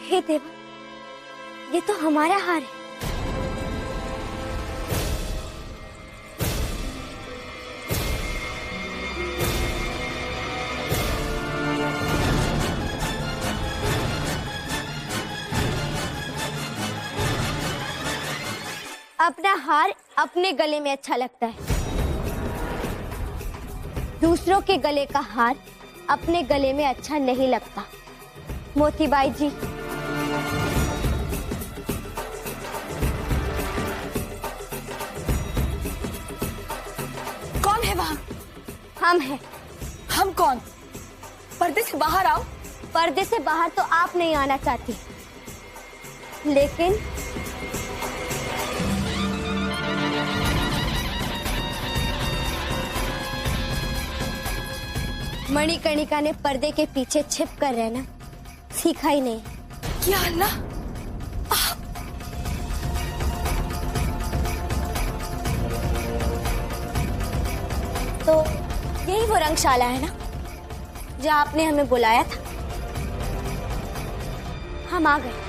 हे देवा, ये तो हमारा हार है। अपना हार अपने गले में अच्छा लगता है, दूसरों के गले का हार अपने गले में अच्छा नहीं लगता। मोतीबाई जी, कौन है वहाँ? हम हैं। हम कौन? पर्दे से बाहर आओ। पर्दे से बाहर तो आप नहीं आना चाहती, लेकिन मणिकर्णिका ने पर्दे के पीछे छिप कर रहना सीखा ही नहीं। या अल्लाह, तो यही वो रंगशाला है ना जहाँ आपने हमें बुलाया था? हम आ गए।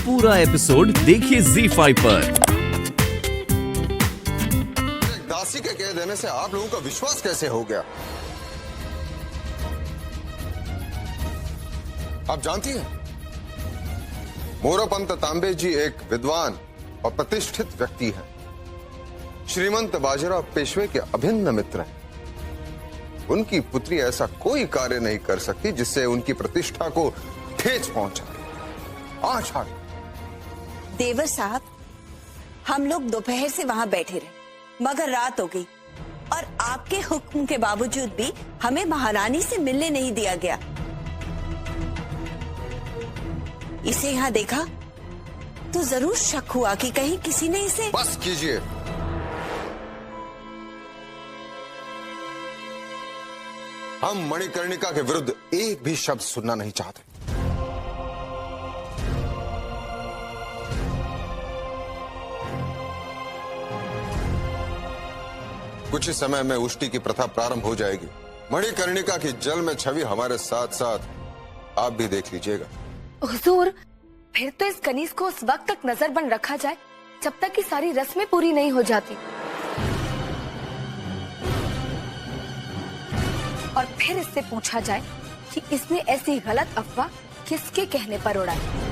पूरा एपिसोड देखिए ZEE5 पर। दासी के कह देने से आप लोगों का विश्वास कैसे हो गया? आप जानती हैं, मोरोपंत तांबे जी एक विद्वान और प्रतिष्ठित व्यक्ति हैं। श्रीमंत बाजीराव पेशवे के अभिन्न मित्र हैं। उनकी पुत्री ऐसा कोई कार्य नहीं कर सकती जिससे उनकी प्रतिष्ठा को ठेस पहुंचाए। आशा देवर साहब, हम लोग दोपहर से वहां बैठे रहे, मगर रात हो गई और आपके हुक्म के बावजूद भी हमें महारानी से मिलने नहीं दिया गया। इसे यहाँ देखा तो जरूर शक हुआ कि कहीं किसी ने इसे। बस कीजिए। हम मणिकर्णिका के विरुद्ध एक भी शब्द सुनना नहीं चाहते। कुछ ही समय में उष्टी की प्रथा प्रारंभ हो जाएगी। मणिकर्णिका की जल में छवि हमारे साथ साथ आप भी देख लीजिएगा। हुजूर, फिर तो इस कनीज को उस वक्त तक नजरबंद रखा जाए जब तक कि सारी रस्में पूरी नहीं हो जाती, और फिर इससे पूछा जाए कि इसने ऐसी गलत अफवाह किसके कहने पर उड़ाई।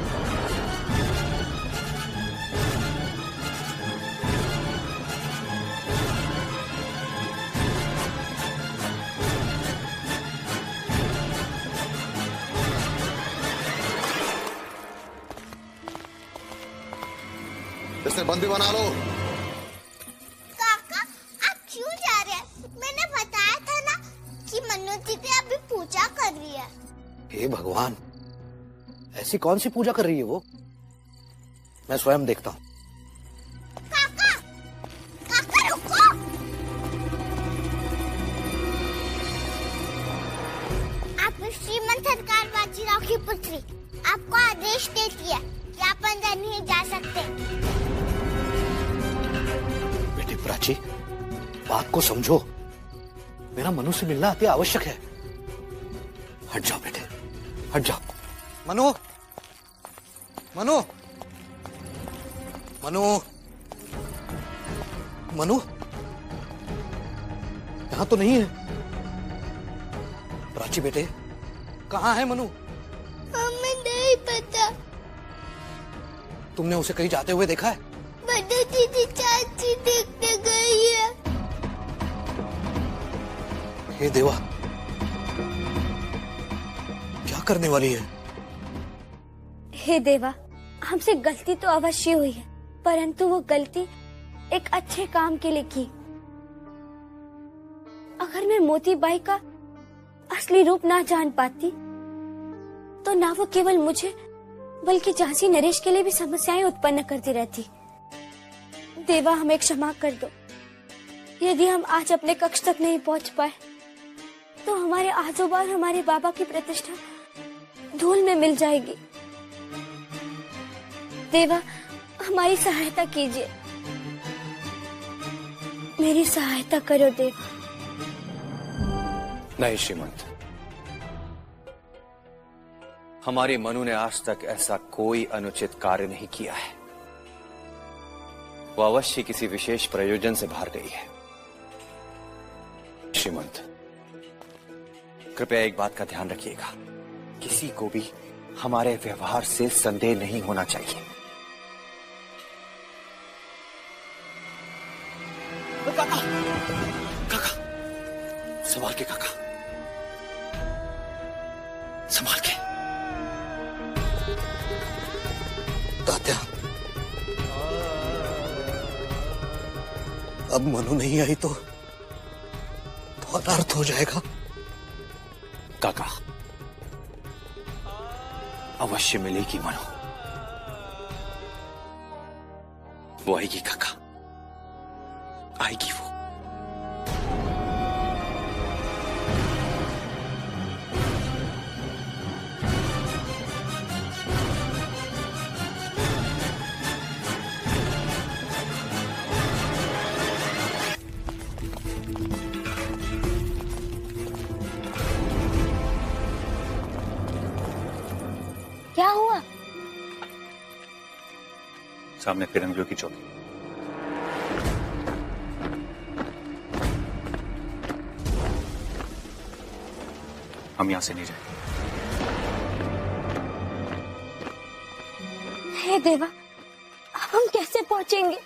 इसे बंदी बना लो। काका, आप क्यों जा रहे हैं? मैंने बताया था ना कि मन्नू दीदी अभी पूजा कर रही है। हे भगवान, ऐसी कौन सी पूजा कर रही है वो? मैं स्वयं देखता हूँ। काका, काका रुको। आप श्रीमंत सरकार बाजीराव की पुत्री आपको आदेश देती है कि आप अंदर नहीं जा सकते। बेटी प्राची, बात को समझो। मेरा मनु से मिलना अति आवश्यक है। हट जाओ बेटे, हट जाओ। मनु, मनु, मनु, मनु, यहां तो नहीं है। प्राची बेटे, कहाँ है मनु? हमें नहीं पता। तुमने उसे कहीं जाते हुए देखा है? मन्नू दीदी चाची देखने गई है। हे देवा, क्या करने वाली है? हे देवा, हमसे गलती तो अवश्य हुई है, परंतु वो गलती एक अच्छे काम के लिए की। अगर मैं मोतीबाई का असली रूप ना जान पाती तो ना वो केवल मुझे बल्कि झांसी नरेश के लिए भी समस्याएं उत्पन्न करती रहती। देवा, हमें क्षमा कर दो। यदि हम आज अपने कक्ष तक नहीं पहुंच पाए तो हमारे आजोबा और हमारे बाबा की प्रतिष्ठा धूल में मिल जाएगी। देवा, हमारी सहायता कीजिए, मेरी सहायता करो देवा। नहीं श्रीमंत, हमारी मनु ने आज तक ऐसा कोई अनुचित कार्य नहीं किया है। वो अवश्य किसी विशेष प्रयोजन से बाहर गई है। श्रीमंत, कृपया एक बात का ध्यान रखिएगा, किसी को भी हमारे व्यवहार से संदेह नहीं होना चाहिए। काका, काका, संभाल के काका, संभाल के। तात्या, अब मनु नहीं आई तो अनर्थ हो जाएगा। काका, अवश्य मिलेगी मनु, वो आएगी काका, आएगी वो। क्या हुआ? सामने तिरंगियों की चौकी। हम यहां से नहीं जाएंगे। हे देवा, अब हम कैसे पहुंचेंगे?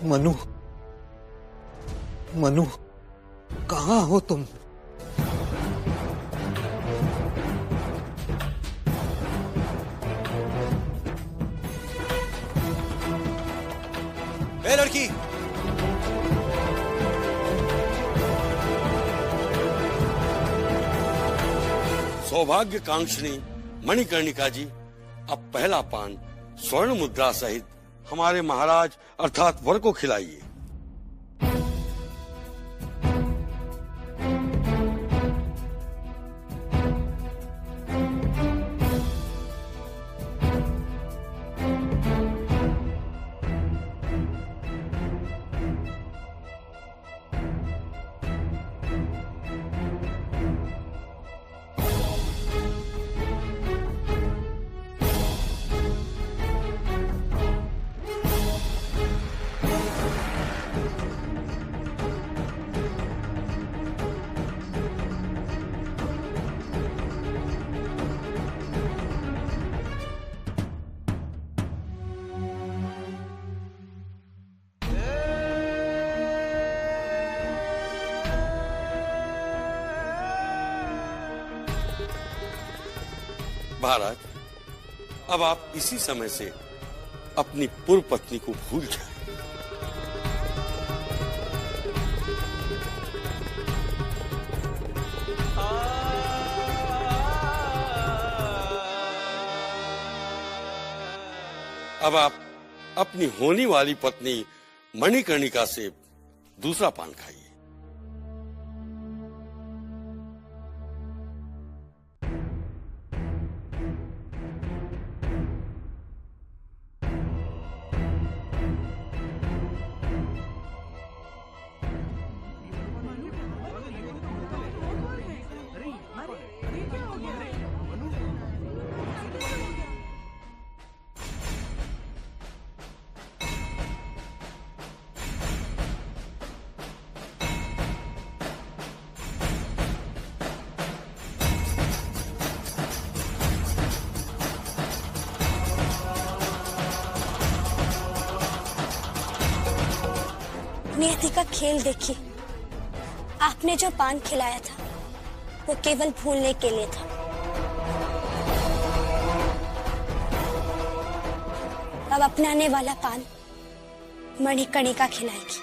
मनु, मनु, कहां हो तुम? ए लड़की, सौभाग्य कांक्षणी मणिकर्णिका जी, अब पहला पान स्वर्ण मुद्रा सहित हमारे महाराज अर्थात वर को खिलाइए। महाराज, अब आप इसी समय से अपनी पूर्व पत्नी को भूल जाएं। अब आप अपनी होने वाली पत्नी मणिकर्णिका से दूसरा पान खाइए। नियति का खेल देखिए, आपने जो पान खिलाया था वो केवल भूलने के लिए था। अब अपनाने वाला पान मणिकर्णिका खिलाएगी।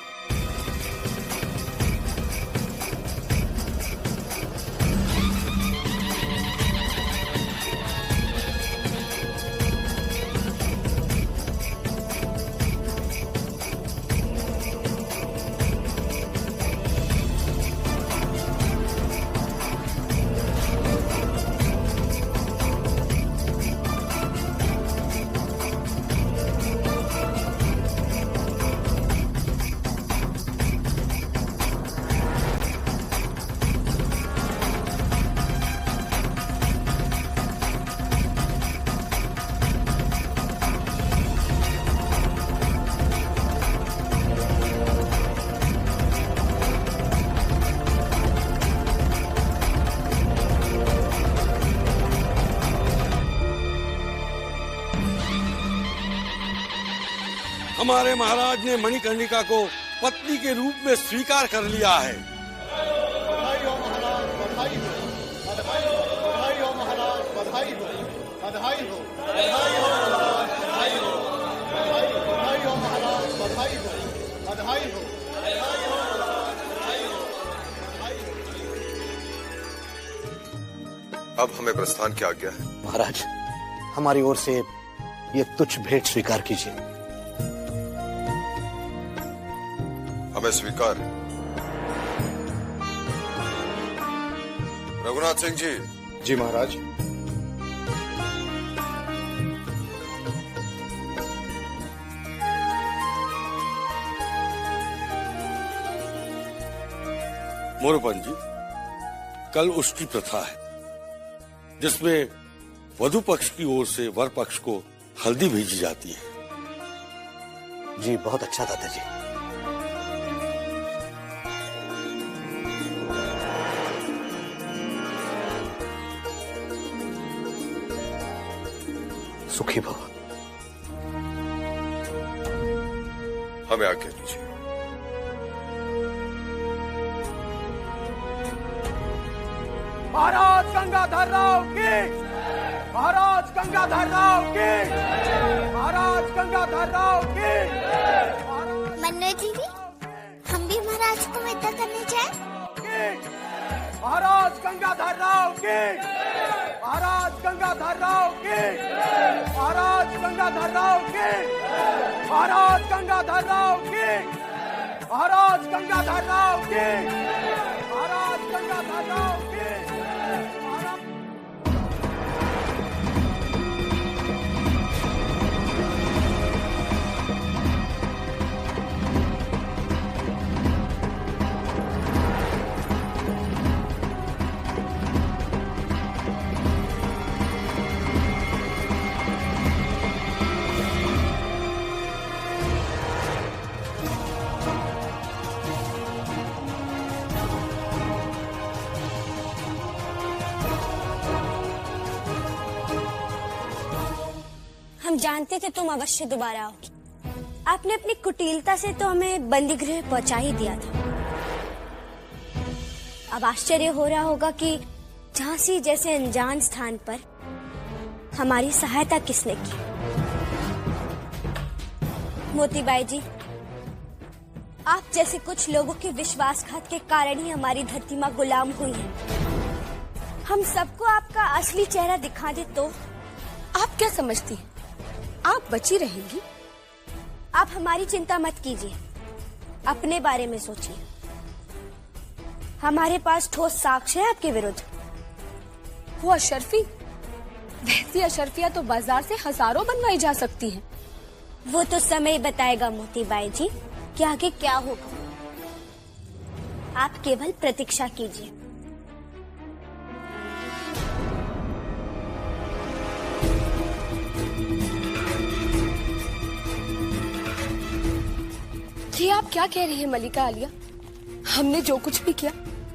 हमारे महाराज ने मणिकर्णिका को पत्नी के रूप में स्वीकार कर लिया है। बधाई हो महाराज, बधाई हो, बधाई हो, बधाई हो महाराज, बधाई हो, बधाई हो, बधाई हो महाराज, बधाई हो, बधाई हो महाराज, बधाई हो, बधाई हो, बधाई हो महाराज, बधाई हो, बधाई हो। अब हमें प्रस्थान की आज्ञा है। महाराज, हमारी ओर से ये तुच्छ भेंट स्वीकार कीजिए। हमें स्वीकार है। रघुनाथ सिंह जी। जी महाराज। मोरपन जी, कल उष्टी प्रथा है जिसमें वधु पक्ष की ओर से वर पक्ष को हल्दी भेजी जाती है। जी बहुत अच्छा दादाजी। सुखी भव। हमें आज्ञा दीजिए। महाराज गंगाधर राव की, महाराज गंगाधर राव की, महाराज गंगाधर राव की। मन्नू दीदी, हम भी महाराज को विदा करने जाए। महाराज गंगाधर राव की, महाराज गंगाधर राव की, महाराज गंगाधर राव की, महाराज गंगाधर राव की, महाराज गंगाधर राव की, महाराज गंगाधर राव की। हम जानते थे तुम अवश्य दोबारा आओगी। आपने अपनी कुटिलता से तो हमें बंदी गृह पहुंचा ही दिया था। अब आश्चर्य हो रहा होगा कि झांसी जैसे अनजान स्थान पर हमारी सहायता किसने की। मोतीबाई जी, आप जैसे कुछ लोगों के विश्वासघात के कारण ही हमारी धरती माँ गुलाम हुई है। हम सबको आपका असली चेहरा दिखा दे तो आप क्या समझती हैं? आप बची रहेंगी? आप हमारी चिंता मत कीजिए, अपने बारे में सोचिए। हमारे पास ठोस साक्ष्य है आपके विरुद्ध। वो अशर्फी, वैसी अशर्फियां तो बाजार से हजारों बनवाई जा सकती हैं। वो तो समय बताएगा मोतीबाई जी कि आगे क्या होगा। आप केवल प्रतीक्षा कीजिए। ये आप क्या कह रही हैं मलिका आलिया? हमने जो कुछ भी किया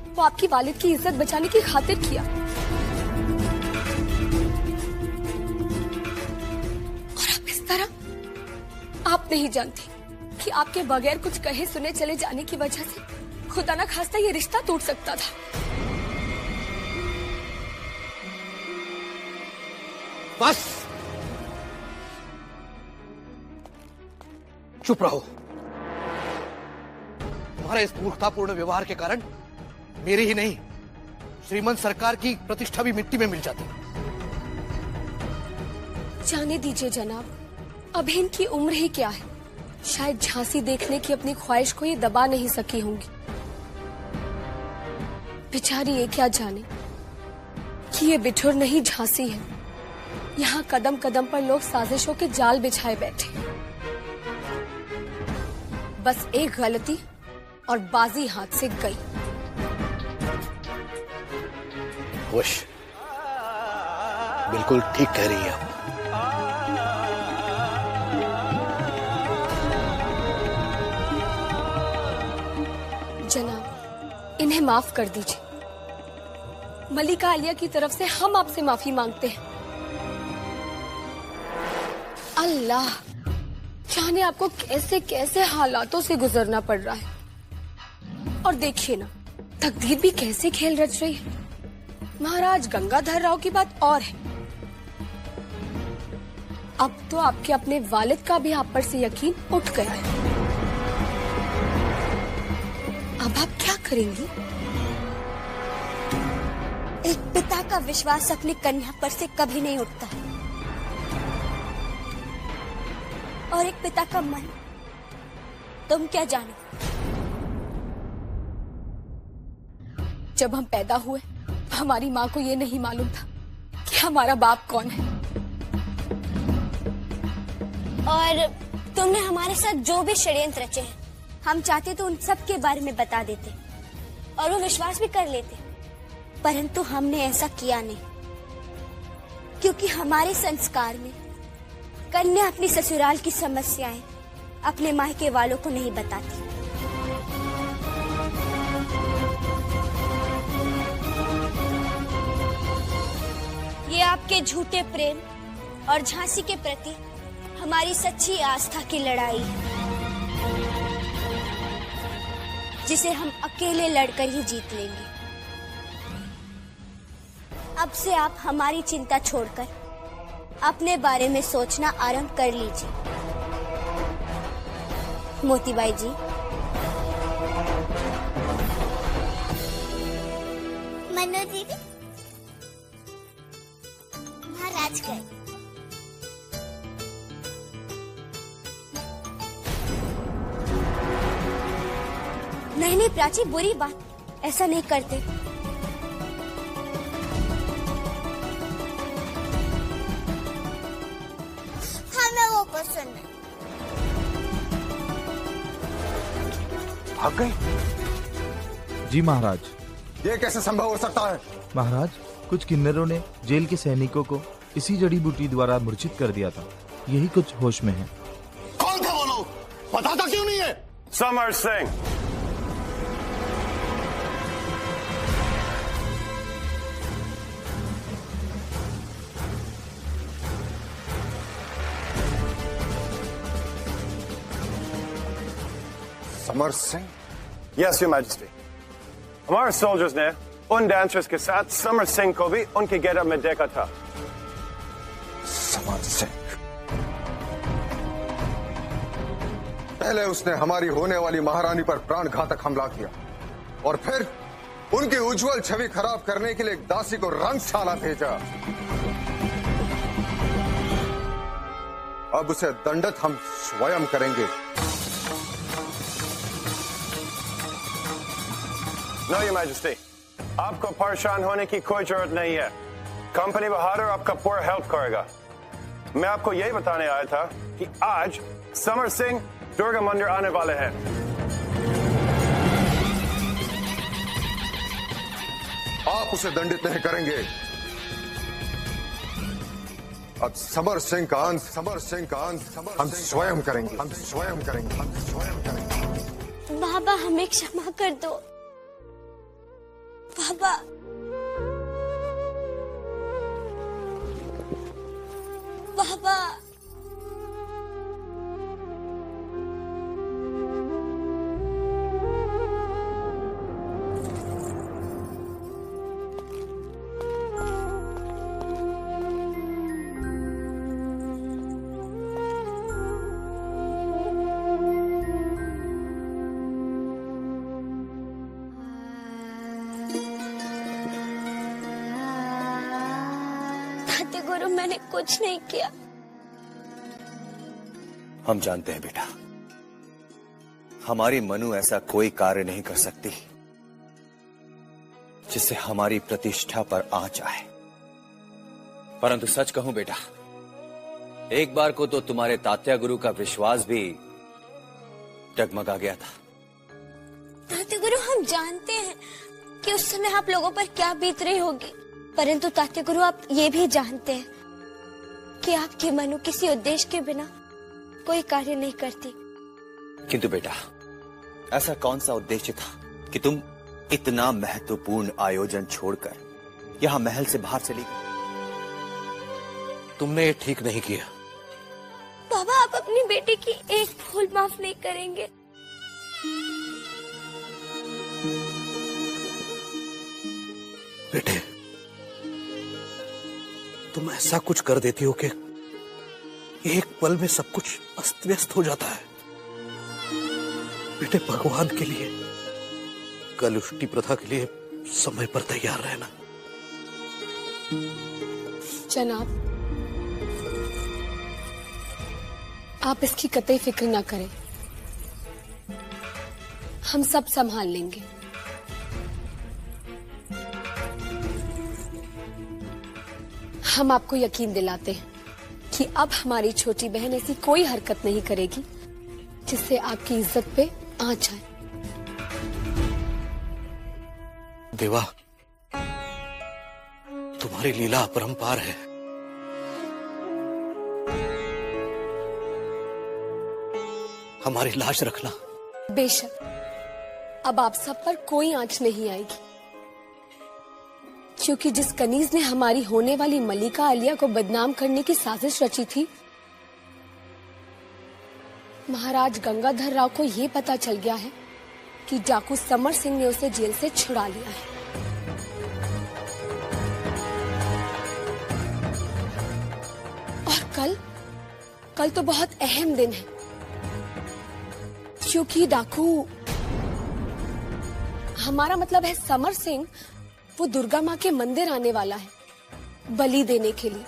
वो आपकी वालिद की इज्जत बचाने की खातिर किया। और आप इस तरह, आप नहीं जानती कि आपके बगैर कुछ कहे सुने चले जाने की वजह से खुदा न खास्ता ये रिश्ता टूट सकता था। बस, चुप रहो। तुम्हारे इस मूर्खतापूर्ण व्यवहार के कारण मेरी ही नहीं, श्रीमंत सरकार की प्रतिष्ठा भी मिट्टी में मिल जाती। जाने दीजिए जनाब, अब इनकी उम्र ही क्या है, शायद झांसी देखने की अपनी ख्वाहिश को ये दबा नहीं सकी होंगी। बेचारी ये क्या जाने कि ये बिठुर नहीं झांसी है। यहाँ कदम कदम पर लोग साजिशों के जाल बिछाए बैठे। बस एक गलती और बाजी हाथ से गई। खुश, बिल्कुल ठीक कह रही है आप। जनाब, इन्हें माफ कर दीजिए। मलिका आलिया की तरफ से हम आपसे माफी मांगते हैं। अल्लाह जाने आपको कैसे कैसे हालातों से गुजरना पड़ रहा है। और देखिए ना, तकदीर भी कैसे खेल रच रही है। महाराज गंगाधर राव की बात और है, अब तो आपके अपने वालिद का भी आप पर से यकीन उठ गया है। अब आप क्या करेंगी? एक पिता का विश्वास अपनी कन्या पर से कभी नहीं उठता, और एक पिता का मन तुम क्या जानो। जब हम पैदा हुए हमारी माँ को ये नहीं मालूम था कि हमारा बाप कौन है। और तुमने हमारे साथ जो भी षड्यंत्र रचे हैं, हम चाहते तो उन सब के बारे में बता देते और वो विश्वास भी कर लेते, परंतु हमने ऐसा किया नहीं, क्योंकि हमारे संस्कार में कन्या अपनी ससुराल की समस्याएं अपने मायके वालों को नहीं बताती। ये आपके झूठे प्रेम और झांसी के प्रति हमारी सच्ची आस्था की लड़ाई है, जिसे हम अकेले लड़कर ही जीत लेंगे। अब से आप हमारी चिंता छोड़कर अपने बारे में सोचना आरंभ कर लीजिए। मोतीबाई जी, मनु दीदी, महाराज गए। नहीं नहीं प्राची, बुरी बात, ऐसा नहीं करते। हमें वो पसंद है। भाग गई? जी महाराज। ये कैसे संभव हो सकता है? महाराज, कुछ किन्नरों ने जेल के सैनिकों को इसी जड़ी बूटी द्वारा मूर्छित कर दिया था। यही कुछ होश में है। कौन था वो लोग? बताता क्यों नहीं है? Samar Singh. Samar Singh? Yes your majesty. हमारे सोल्जर्स ने उन डांसर्स के साथ समर सिंह को भी उनके गेटअप में देखा था। समर सिंह? पहले उसने हमारी होने वाली महारानी पर प्राणघातक हमला किया, और फिर उनकी उज्जवल छवि खराब करने के लिए एक दासी को रंगशाला भेजा। अब उसे दंडित हम स्वयं करेंगे। नो योर मैजेस्टी, आपको परेशान होने की कोई जरूरत नहीं है। कंपनी बहादुर आपका पूरा हेल्प करेगा। मैं आपको यही बताने आया था कि आज समर सिंह दुर्गा मंदिर आने वाले हैं। आप उसे दंडित नहीं करेंगे। अब समर सिंह का अंत हम स्वयं करेंगे। हम स्वयं करेंगे। बाबा, हमें क्षमा कर दो। बाबा, बाबा, गुरु, मैंने कुछ नहीं किया। हम जानते हैं बेटा, हमारी मनु ऐसा कोई कार्य नहीं कर सकती जिससे हमारी प्रतिष्ठा पर आंच आए। परंतु सच कहूं बेटा, एक बार को तो तुम्हारे तात्या गुरु का विश्वास भी डगमगा गया था। तात्या गुरु, हम जानते हैं कि उस समय आप लोगों पर क्या बीत रही होगी, परंतु तात्या गुरु आप ये भी जानते हैं कि आपकी मनु किसी उद्देश्य के बिना कोई कार्य नहीं करती। किंतु बेटा, ऐसा कौन सा उद्देश्य था कि तुम इतना महत्वपूर्ण आयोजन छोड़कर यहां महल से बाहर चली गई? तुमने ये ठीक नहीं किया। बाबा, आप अपनी बेटी की एक भूल माफ नहीं करेंगे। बेटे, तुम ऐसा कुछ कर देती हो कि एक पल में सब कुछ अस्त व्यस्त हो जाता है। बेटे, भगवान के लिए कल उष्टी प्रथा के लिए समय पर तैयार रहना। जनाब, आप इसकी कतई फिक्र ना करें, हम सब संभाल लेंगे। हम आपको यकीन दिलाते हैं कि अब हमारी छोटी बहन ऐसी कोई हरकत नहीं करेगी जिससे आपकी इज्जत पे आंच आए। देवा, तुम्हारी लीला अपरंपार है। हमारी लाश रखना। बेशक, अब आप सब पर कोई आंच नहीं आएगी, क्योंकि जिस कनीज ने हमारी होने वाली मलिका आलिया को बदनाम करने की साजिश रची थी, महाराज गंगाधर राव को यह पता चल गया है कि डाकू समर सिंह ने उसे जेल से छुड़ा लिया है। और कल तो बहुत अहम दिन है, क्योंकि डाकू, हमारा मतलब है समर सिंह, वो दुर्गा माँ के मंदिर आने वाला है बलि देने के लिए,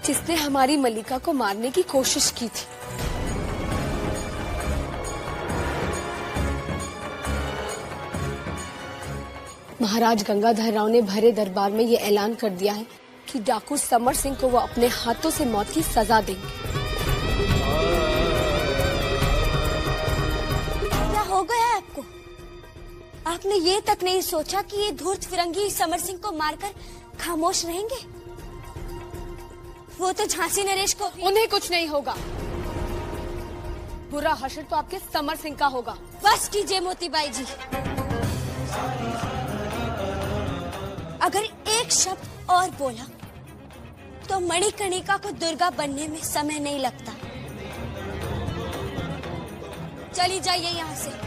जिसने हमारी मलिका को मारने की कोशिश की थी। महाराज गंगाधर राव ने भरे दरबार में ये ऐलान कर दिया है कि डाकू समर सिंह को वो अपने हाथों से मौत की सजा देंगे। क्या हो गया आपको? आपने ये तक नहीं सोचा कि ये धूर्त फिरंगी समर सिंह को मारकर खामोश रहेंगे? वो तो झांसी नरेश को उन्हें कुछ नहीं होगा। बुरा हश्र तो आपके समर सिंह का होगा। बस कीजिए मोतीबाई जी, अगर एक शब्द और बोला तो मणिकर्णिका को दुर्गा बनने में समय नहीं लगता। चली जाइए यहाँ से।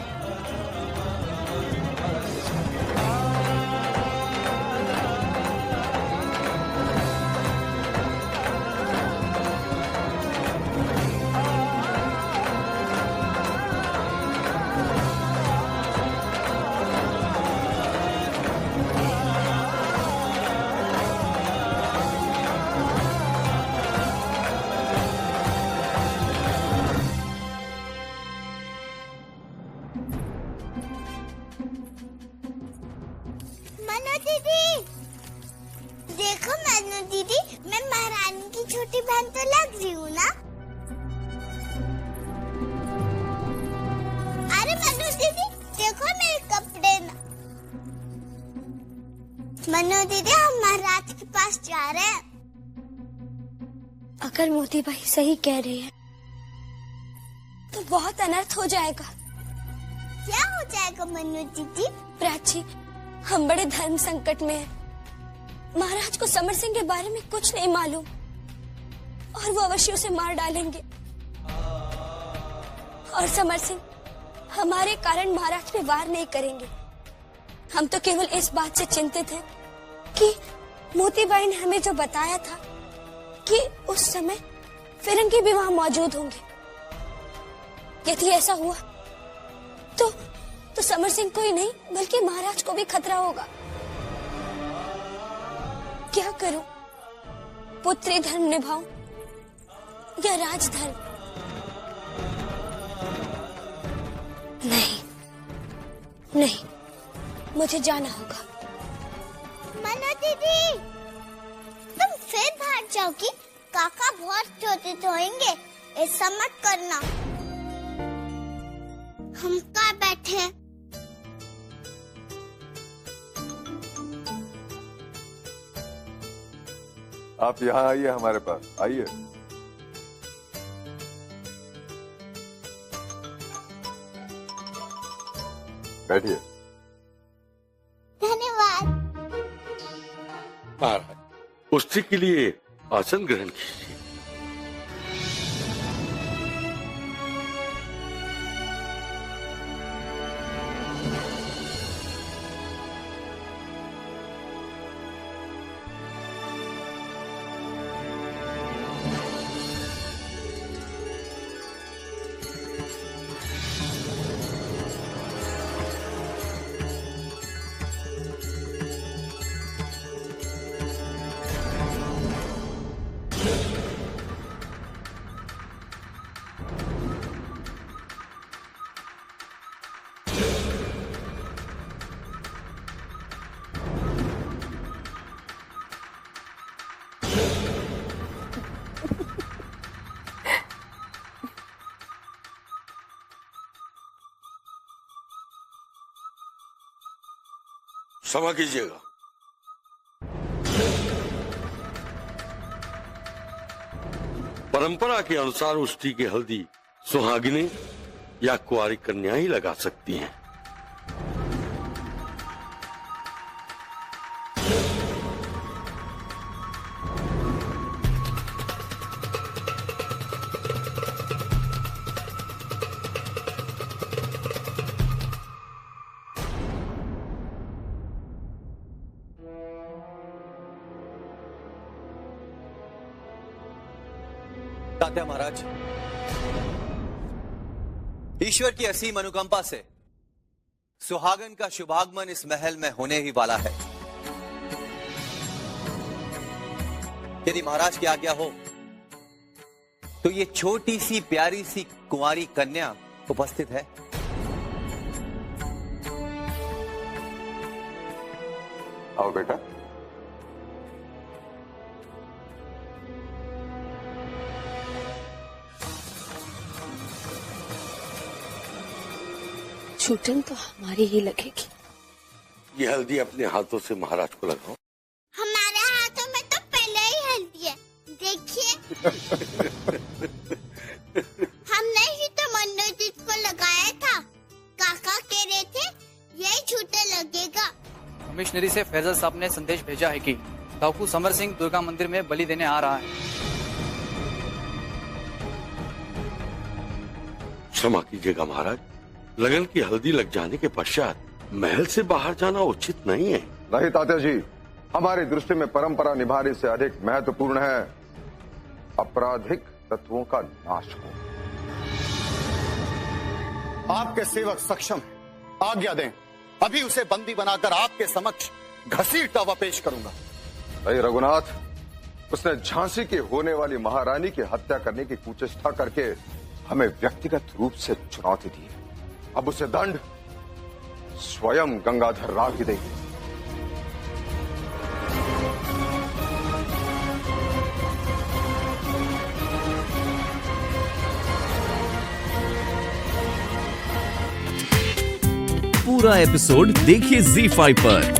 देखो मनु दीदी, मैं महारानी की छोटी बहन तो लग रही हूँ ना? अरे मनु दीदी, देखो मेरे कपड़े ना। मनु दीदी, हम महाराज के पास जा रहे हैं। अगर मोतीबाई सही कह रही है तो बहुत अनर्थ हो जाएगा। क्या हो जाएगा मनु दीदी? प्राची, हम बड़े धर्म संकट में हैं। महाराज को समर सिंह के बारे में कुछ नहीं मालूम और वो अवश्य उसे मार डालेंगे। और समर सिंह हमारे कारण महाराज पे वार नहीं करेंगे। हम तो केवल इस बात से चिंतित हैं कि मोतीबाई ने हमें जो बताया था कि उस समय फिरंगी भी वहां मौजूद होंगे, यदि ऐसा हुआ तो समर सिंह को ही नहीं बल्कि महाराज को भी खतरा होगा। क्या करूं? पुत्री धर्म निभाऊं या राजधर्म? नहीं नहीं, मुझे जाना होगा। मनु दीदी, तुम फिर भाग जाओगी? काका बहुत चोटित होंगे, ऐसा मत करना। हम कहाँ बैठे हैं? आप यहाँ आइए, हमारे पास आइए। बैठिए। धन्यवाद। महाराज, उष्टी के लिए आसन ग्रहण कीजिए। क्षमा कीजिएगा। परंपरा के अनुसार उष्टी की हल्दी सुहागिनें या कुंवारी कन्या ही लगा सकती हैं। तात्या महाराज, ईश्वर की असीम अनुकंपा से सुहागन का शुभागमन इस महल में होने ही वाला है। यदि महाराज की आज्ञा हो तो ये छोटी सी प्यारी सी कुंवारी कन्या उपस्थित है। आओ बेटा। छूटन तो हमारी ही लगेगी। ये हल्दी अपने हाथों से महाराज को लगाओ। हमारे हाथों में तो पहले ही हल्दी है, देखिए। हमने ही तो मनोजीत को लगाया था। काका कह रहे थे यही छूटा लगेगा। कमिश्नरी से फैजल साहब ने संदेश भेजा है कि डाकू समर सिंह दुर्गा मंदिर में बलि देने आ रहा है। क्षमा कीजिएगा महाराज, लगन की हल्दी लग जाने के पश्चात महल से बाहर जाना उचित नहीं है। नहीं तात्या जी, हमारी दृष्टि में परंपरा निभाने से अधिक महत्वपूर्ण है आपराधिक तत्वों का नाश हो। आपके सेवक सक्षम है, आज्ञा दें। अभी उसे बंदी बनाकर आपके समक्ष घसीटता हुआ पेश करूंगा। नहीं रघुनाथ, उसने झांसी की होने वाली महारानी की हत्या करने की कुचेष्टा करके हमें व्यक्तिगत रूप से चुनौती दी है। अब उसे दंड स्वयं गंगाधर राव ही देंगे। पूरा एपिसोड देखिए ZEE5 पर।